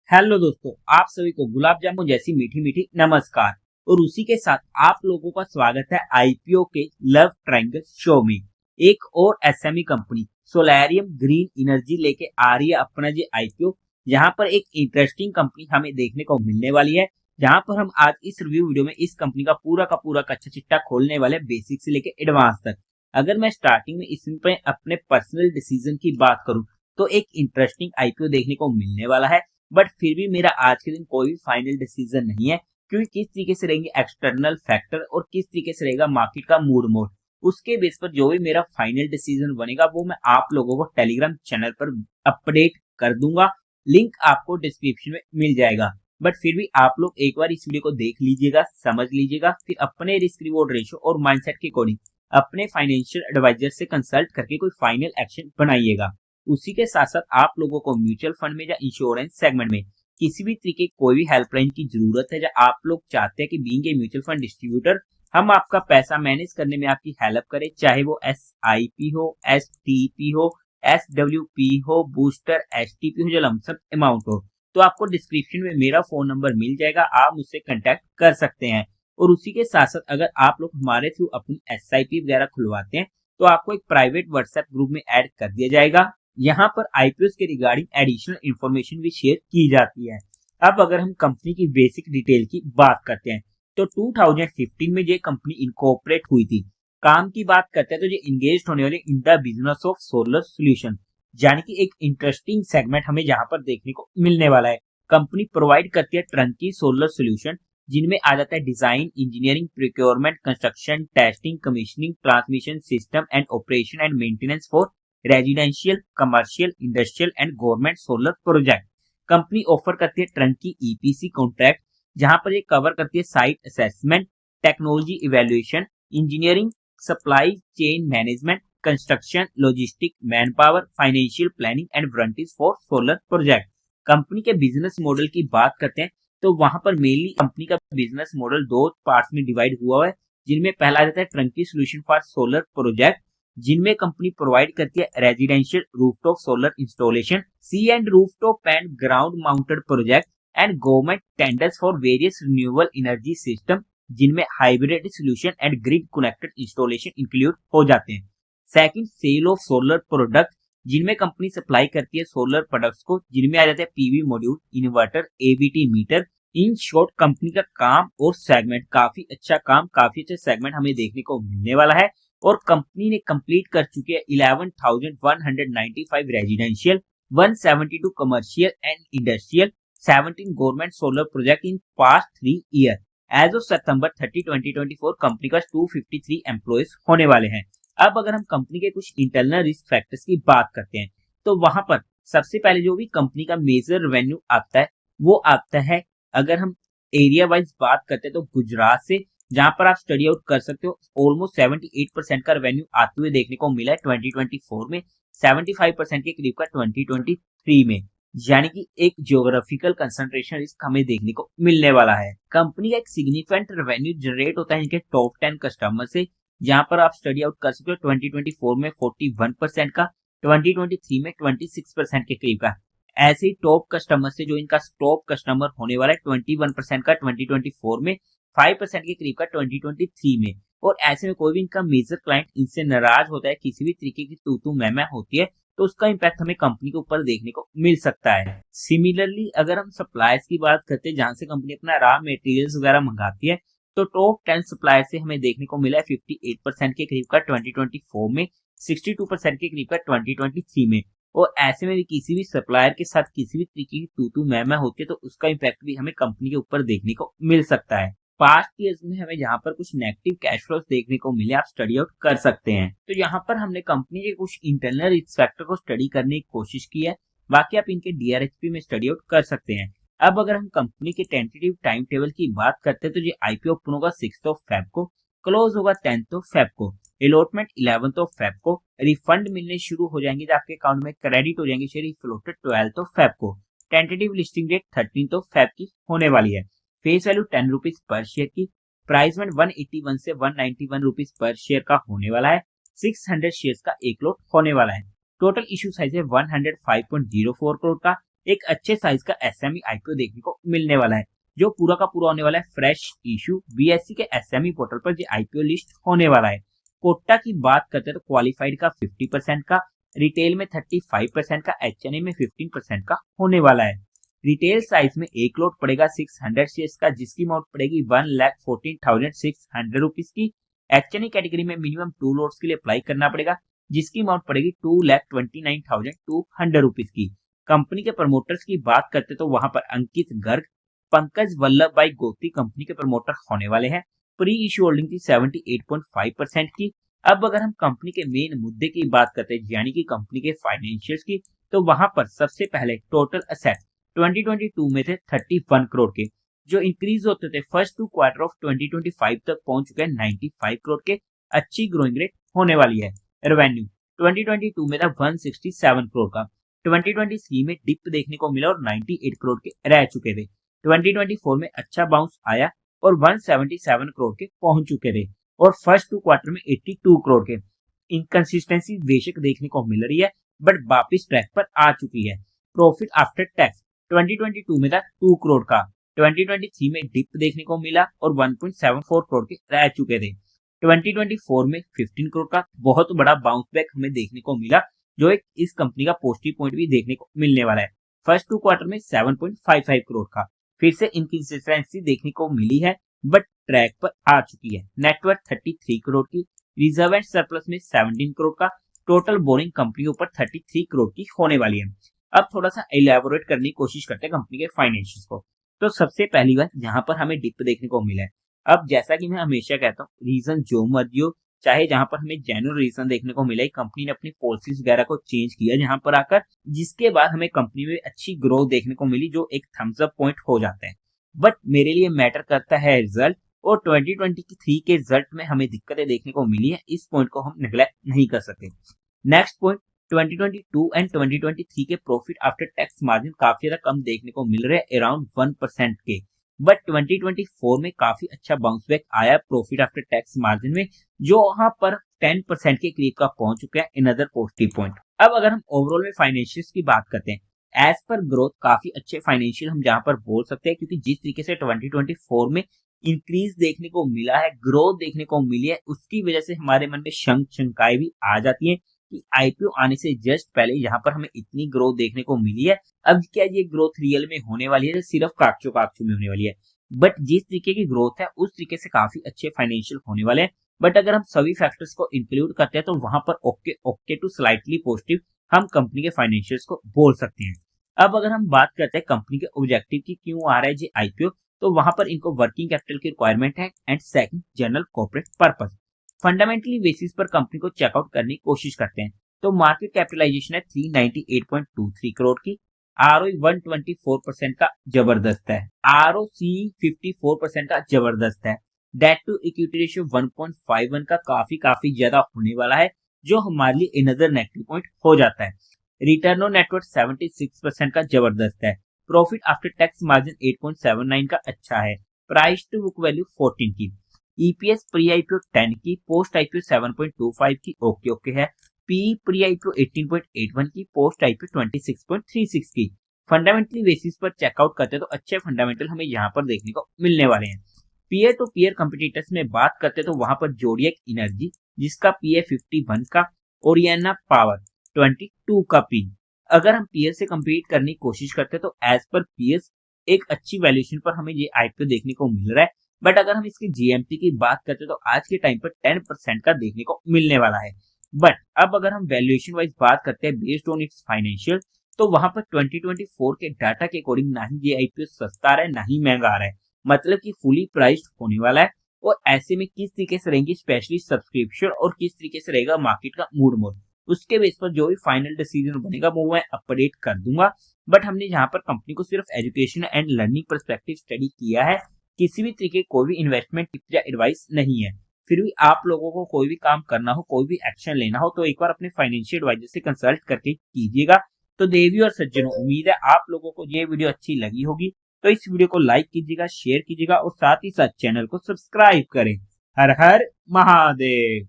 Hello दोस्तों, आप सभी को गुलाब जामुन जैसी मीठी मीठी नमस्कार। और उसी के साथ आप लोगों का स्वागत है आईपीओ के लव ट्रायंगल शो में। एक और एसएमई कंपनी सोलैरियम ग्रीन एनर्जी लेके आ रही है अपना जी आईपीओ। यहाँ पर एक इंटरेस्टिंग कंपनी हमें देखने को मिलने वाली है, जहाँ पर हम आज इस रिव्यू वीडियो में इस कंपनी का पूरा कच्चा चिट्टा खोलने वाले बेसिक से लेके एडवांस तक। अगर मैं स्टार्टिंग में इसमें अपने पर्सनल डिसीजन की बात करूं तो एक इंटरेस्टिंग आईपीओ देखने को मिलने वाला है, बट फिर भी मेरा आज के दिन कोई भी फाइनल डिसीजन नहीं है, क्योंकि किस तरीके से रहेंगे एक्सटर्नल फैक्टर और किस तरीके से रहेगा मार्केट का मूड मोड, उसके बेस पर जो भी मेरा फाइनल डिसीजन बनेगा वो मैं आप लोगों को टेलीग्राम चैनल पर अपडेट कर दूंगा। लिंक आपको डिस्क्रिप्शन में मिल जाएगा। बट फिर भी आप लोग एक बार इस वीडियो को देख लीजिएगा, समझ लीजिएगा, फिर अपने रिस्क रिवॉर्ड रेशियो और माइंडसेट के अकॉर्डिंग अपने फाइनेंशियल एडवाइजर से कंसल्ट करके कोई फाइनल एक्शन बनाइएगा। उसी के साथ साथ आप लोगों को म्यूचुअल फंड में या इंश्योरेंस सेगमेंट में किसी भी तरीके कोई भी हेल्पलाइन की जरूरत है, या आप लोग चाहते हैं कि being a mutual fund distributor हम आपका पैसा मैनेज करने में आपकी हेल्प करें, चाहे वो SIP हो, STP हो, SWP हो, बूस्टर, STP हो, या लमसम अमाउंट हो, तो आपको डिस्क्रिप्शन में मेरा फोन नंबर मिल जाएगा, आप मुझसे कांटेक्ट कर सकते हैं। और उसी के साथ साथ अगर आप लोग हमारे थ्रू अपनी SIP वगैरह खुलवाते हैं तो आपको एक प्राइवेट व्हाट्सएप ग्रुप में ऐड कर दिया जाएगा। यहाँ पर आईपीओ के रिगार्डिंग एडिशनल इंफॉर्मेशन भी शेयर की जाती है। अब अगर हम कंपनी की बेसिक डिटेल की बात करते हैं तो 2015 में ये कंपनी इनकॉर्पोरेट हुई थी। काम की बात करते हैं तो ये इंगेज होने वाले in the business of solar solution, यानी कि एक इंटरेस्टिंग सेगमेंट हमें यहाँ पर देखने को मिलने वाला है। कंपनी प्रोवाइड करती है टर्नकी सोलर सोल्यूशन, जिनमें आ जाता है design, engineering, procurement, construction, testing, commissioning, transmission system and operation and maintenance for residential, commercial, industrial and government solar project. Company offer करती है टर्नकी ईपीसी कॉन्ट्रैक्ट, जहां पर ये कवर करती है site assessment, technology evaluation, engineering, supply chain management, construction, logistic, man power, financial planning and warranties for solar project. Company के business model की बात करते हैं तो वहां पर मेनली कंपनी का बिजनेस मॉडल दो पार्ट्स में डिवाइड हुआ है, जिनमें पहला आ जाता है turnkey solution for solar project, जिनमें कंपनी प्रोवाइड करती है residential rooftop solar installation, C and rooftop and ground mounted project and government tenders for various renewable energy system, जिनमें hybrid solution and grid connected installation include हो जाते हैं। Second, sale of solar product, जिनमें company supply करती है solar products को, जिनमें आ जाते हैं PV module, inverter, ABT meter. In short company का काम और सेगमेंट काफी अच्छा सेगमेंट हमें देखने को मिलने वाला है। और कंपनी ने कंप्लीट कर चुकी है 11,195 residential, 172 commercial and industrial, 17 government solar project in past 3 year. As of September 30, 2024 company का 253 एम्प्लॉयज होने वाले हैं। अब अगर हम कंपनी के कुछ इंटरनल रिस्क फैक्टर्स की बात करते हैं तो वहां पर सबसे पहले जो भी कंपनी का मेजर रेवेन्यू आता है वो आता है, अगर हम एरिया वाइज बात करते हैं तो गुजरात से, जहां पर आप स्टडी आउट कर सकते हो। ऑलमोस्ट 78% का रेवेन्यू आते हुए देखने को मिला है 2024 में, 75% के करीब का 2023 में, यानी कि एक जियोग्राफिकल कंसंट्रेशन रिस्क हमें देखने को मिलने वाला है। कंपनी का एक सिग्निफिकेंट रेवेन्यू जनरेट होता है इनके टॉप 10 कस्टमर से, जहां पर आप स्टडी आउट कर सकते हो 2024 में 41% का, 2023 में 26% के करीब का। ऐसे ही टॉप कस्टमर से जो इनका टॉप कस्टमर होने वाला है 21% का 2024 में, 5% के करीब का 2023 में। और ऐसे में कोई भी इनका मेजर क्लाइंट इनसे नाराज होता है, किसी भी तरीके की तू मैं होती है, तो उसका इम्पैक्ट हमें कंपनी के ऊपर देखने को मिल सकता है। सिमिलरली अगर हम सप्लायर्स की बात करते हैं, जहां से कंपनी अपना रॉ मटेरियल्स वगैरह मंगाती है, तो टॉप 10 सप्लायर से हमें देखने को मिला है 58% के करीब का 2024 में, 62% के करीब का 2023 में। और ऐसे में भी किसी भी सप्लायर के साथ किसी भी तरीके की तू मैं होती है तो उसका इम्पैक्ट भी हमें कंपनी के ऊपर देखने को मिल सकता है। पास्ट ईयर्स में हमें यहाँ पर कुछ नेगेटिव कैश फ्लोज देखने को मिले, आप स्टडी आउट कर सकते हैं। तो यहाँ पर हमने कंपनी के कुछ इंटरनल रिस्क फैक्टर को स्टडी करने की कोशिश की है, बाकी आप इनके DRHP में स्टडी आउट कर सकते हैं। अब अगर हम कंपनी के टेंटेटिव टाइम टेबल की बात करते हैं तो ये आईपीओ ओपन होगा 6 फेब को, क्लोज होगा 10 फेब को, अलॉटमेंट 11 फेब को, रिफंड मिलने शुरू हो जाएंगे, जब आपके अकाउंट में क्रेडिट हो जाएंगे शेयर फ्लोटेड 12 फेब को। टेंटेटिव लिस्टिंग डेट 13 फेब की होने वाली है। Face value 10 rupees per share की, प्राइस में 181 से 191 रुपीज पर शेयर का होने वाला है। 600 शेयर्स का एक लॉट होने वाला है। टोटल इशू साइज है 105.04 करोड़ का। एक अच्छे साइज का एसएमई आईपीओ देखने को मिलने वाला है, जो पूरा का पूरा होने वाला है फ्रेश इशू बीएसई के एसएमई पोर्टल पर जो आईपीओ लिस्ट होने वाला है। कोटा की बात करते हैं तो क्वालिफाइड का 50% का, रिटेल में 35% का, एचएनए में 15% का होने वाला है। रिटेल साइज में एक लोट पड़ेगा 600 शेयर्स का, जिसकी अमाउंट पड़ेगी 1,14,600 रुपीज की। एचएनए कैटेगरी में मिनिमम 2 लोट्स के लिए अप्लाई करना पड़ेगा, जिसकी अमाउंट पड़ेगी 2,29,200 रुपीज की। कंपनी के प्रमोटर्स की बात करते तो वहां पर अंकित गर्ग, पंकज वल्लभ भाई गोती कंपनी के प्रमोटर होने वाले हैं। प्री इश्यू होल्डिंग थी 78.5% की। अब अगर हम कंपनी के मेन मुद्दे की बात करते हैं, यानी कि कंपनी के फाइनेंशियल्स की, तो वहां पर सबसे पहले टोटल असेट 2022 में थे 31 करोड़ के, जो इंक्रीज होते थे फर्स्ट 2 क्वार्टर ऑफ 2025 तक पहुंच चुके हैं 95 करोड़ के। अच्छी ग्रोइंग रेट होने वाली है। रेवेन्यू 2022 में था 167 करोड़ का, 2023 में डिप देखने को मिला और 98 करोड़ के रह चुके थे। 2024 में अच्छा बाउंस आया और 177 करोड़ के पहुंच चुके थे, और फर्स्ट 2 क्वार्टर में 82 करोड़ के। इनकंसिस्टेंसी बेशक देखने को मिल रही है, बट वापिस ट्रैक पर आ चुकी है। प्रॉफिट आफ्टर टैक्स 2022 में था 2 करोड़ का, 2023 में डिप देखने को मिला और 1.74 करोड़ के रह चुके थे। 2024 में 15 करोड़ का बहुत बड़ा बाउंस बैक हमें देखने को मिला, जो एक इस कंपनी का पॉजिटिव पॉइंट भी देखने को मिलने वाला है। फर्स्ट 2 क्वार्टर में 7.55 करोड़ का फिर से इनकंसिस्टेंसी देखने को मिली है, बट ट्रैक पर आ चुकी है। नेटवर्थ 33 करोड़ की, रिजर्व एंड सरप्लस में 17 करोड़ का, टोटल बोरिंग कंपनी ऊपर 33 करोड़ की होने वाली है। अब थोड़ा सा एलैबोरेट करने की कोशिश करते हैं कंपनी के फाइनेंशियल्स को। तो सबसे पहली बात, यहाँ पर हमें डिप देखने को मिला है। अब जैसा कि मैं हमेशा कहता हूँ, रीजन जो मर्जी हो, चाहे जहां पर हमें जेन्युइन रीजन देखने को मिला, कंपनी ने अपनी पॉलिसीज वगैरह को चेंज किया जहां पर आकर, जिसके बाद हमें कंपनी में अच्छी ग्रोथ देखने को मिली, जो एक थम्स अप पॉइंट हो जाता है। बट मेरे लिए मैटर करता है रिजल्ट, और 2023 के रिजल्ट में हमें दिक्कतें देखने को मिली है, इस पॉइंट को हम निगलेक्ट नहीं कर सकते। नेक्स्ट पॉइंट, 2022 एंड 2023 के प्रॉफिट आफ्टर टैक्स मार्जिन काफी ज्यादा कम देखने को मिल रहे हैं, अराउंड 1% के। बट 2024 में काफी अच्छा बाउंस बैक आया प्रॉफिट आफ्टर टैक्स मार्जिन में, जो वहां पर 10% के करीब का पहुंच चुका है। Another positive point. अब अगर हम ओवरऑल में फाइनेंशियल्स की बात करते हैं, एज पर ग्रोथ काफी अच्छे फाइनेंशियल हम जहां पर बोल सकते हैं, क्योंकि जिस तरीके से 2024 में इंक्रीज देखने को मिला है, ग्रोथ देखने को मिली है, उसकी वजह से हमारे मन में शंकाएं भी आ जाती है कि आईपीओ आने से जस्ट पहले यहाँ पर हमें इतनी ग्रोथ देखने को मिली है, अब क्या ये ग्रोथ रियल में होने वाली है, सिर्फ कागजों कागजों में होने वाली है। बट जिस तरीके की ग्रोथ है, उस तरीके से काफी अच्छे फाइनेंशियल होने वाले हैं। बट अगर हम सभी फैक्टर्स को इंक्लूड करते हैं, तो वहां पर ओके टू स्लाइटली पॉजिटिव हम कंपनी के फाइनेंशियल्स को बोल सकते हैं। अब अगर हम बात करते हैं कंपनी के ऑब्जेक्टिव की, क्यों आ रहा है जी आईपीओ, तो वहां पर इनको वर्किंग कैपिटल की रिक्वायरमेंट है, and second general corporate purpose. Fundamentally basis पर कंपनी को चेकआउट करने की कोशिश करते हैं, तो मार्केट कैपिटलाइजेशन है 398.23 करोड़ की, आरओई 124% का जबरदस्त है, आरओसी 54% का जबरदस्त है, डेट टू इक्विटी रेशियो 1.51 का काफी ज्यादा होने वाला है, जो हमारे लिए अनदर नेगेटिव पॉइंट हो जाता है। रिटर्न ऑन नेटवर्थ 76% का जबरदस्त है, प्रॉफिट आफ्टर टैक्स मार्जिन 8.79 का अच्छा है, प्राइस टू बुक वैल्यू 14 की, ईपीएस प्री आईपीओ 10 की, पोस्ट आईपीओ 7.25 की, ओके है, पी प्री आईपीओ 18.81 की, पोस्ट आईपीओ 26.36 की। फंडामेंटली बेसिस पर चेकआउट करते तो अच्छे फंडामेंटल हमें यहाँ पर देखने को मिलने वाले हैं। पीयर टू पीयर कंपिटिटर्स में बात करते तो वहां पर जोडियक एनर्जी, जिसका पी है 51 का, ओरियाना पावर 22 का पी। अगर हम पीयर से कम्पीट करने की कोशिश करते तो एज पर पीएस एक अच्छी वैल्यूएशन पर हमें ये आईपीओ देखने को मिल रहा है। बट अगर हम इसकी जीएमटी की बात करते तो आज के टाइम पर 10% का देखने को मिलने वाला है। बट अब अगर हम वैल्यूएशन वाइज बात करते हैं बेस्ड ऑन इट्स फाइनेंशियल, तो वहां पर 2024 के डाटा के अकॉर्डिंग ना ही ये आईपीओ सस्ता आ रहा है, ना ही महंगा आ रहा है, मतलब कि फुली प्राइस्ड होने वाला है। और ऐसे में किस तरीके से रहेंगी स्पेशली सब्सक्रिप्शन, और किस तरीके से रहेगा मार्केट का मूड मोड, उसके बेस पर जो भी फाइनल डिसीजन बनेगा वो मैं अपडेट कर दूंगा। बट हमने यहाँ पर कंपनी को सिर्फ education and learning perspective study किया है, किसी भी तरीके कोई भी इन्वेस्टमेंट टिप या एडवाइस नहीं है। फिर भी आप लोगों को कोई भी काम करना हो, कोई भी एक्शन लेना हो, तो एक बार अपने फाइनेंशियल एडवाइजर से कंसल्ट करके कीजिएगा। तो देवी और सज्जनों, उम्मीद है आप लोगों को ये वीडियो अच्छी लगी होगी, तो इस वीडियो को लाइक कीजिएगा, शेयर कीजिएगा और साथ ही साथ चैनल को सब्सक्राइब करें। हर हर महादेव।